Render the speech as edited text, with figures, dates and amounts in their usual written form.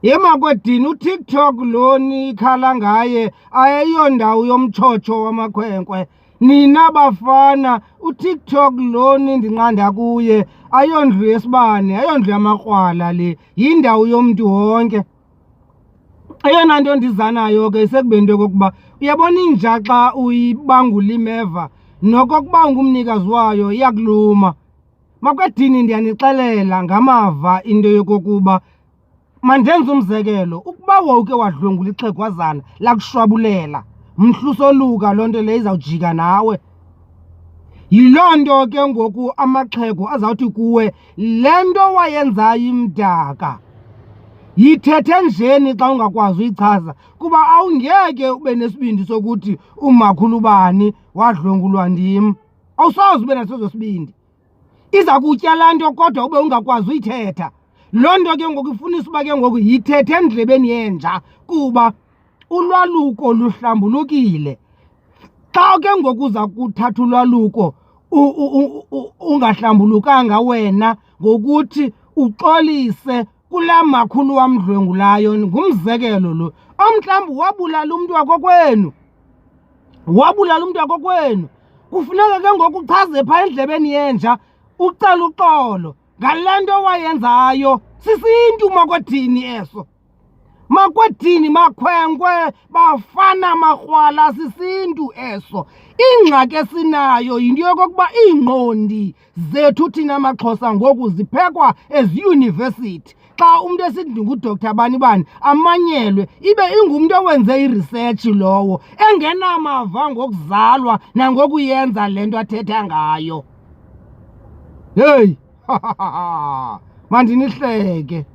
Yemakwedini uTikTok loni ikhala ngaye ayeyondawo yomtshotsho wamakhwenkwe. Nina bafana uTikTok loni ndinqanda kuye ayondlu yesibane, ayondlu yamakrwala le, yindawo yomntu wonke. Eyona nto ndizanayo ke isekubeni into yokokuba uyabona inja xa uyibangula imeva nokokuba ungumnikazi wayo iyakuluma. Makwedini ndiyanixelela ngamava into yokokuba mandenze umzekelo, ukuba wawuke wadlwengula ixhegwazana lakushwabulela, mhlusoluka loo nto leyo izawujika nawe. Yiloo nto ke ngoku amaxhego azawuthi kuwe le nto wayenzayo imdaka yithethe njeni xa ungakwazi uyichaza, kuba awungeke ube nesibindi sokuthi umakhulu bani wadlwengulwa ndim. Awusoze ube nasezo sibindi, iza kutya laa nto kodwa ube ungakwazi uyithetha. Loo nto ke ngoku ifunisa uba ke ngoku yithethe endlebeni yenja, kuba ulwaluko luhlambulukile. Xa ke ngoku uza kuthatha ulwaluko ungahlambulukanga wena ngokuthi uxolise kulaa makhulu wamdlwengulayo, ngumzekelo lo, omhlawumbi wabulala umntu wakokwenu, kufuneka ke ngoku uchaze phaa endlebeni yenja, ucela uxolo ngale nto wayenzayo. Sisintu makwedini eso, makwedini, makhwenkwe, bafana, makrwala, sisintu eso. Ingxaki esinayo yinto yokokuba iingqondi zethu thina maXhosa ngoku ziphekwa eziyunivesithi. Xa umntu esithi ndinguDr bani bani amanyelwe, ibe ingumntu owenze i-research lowo, engenamava ngokuzalwa nangokuyenza le nto athetha ngayo. Heyi, mandinihleke.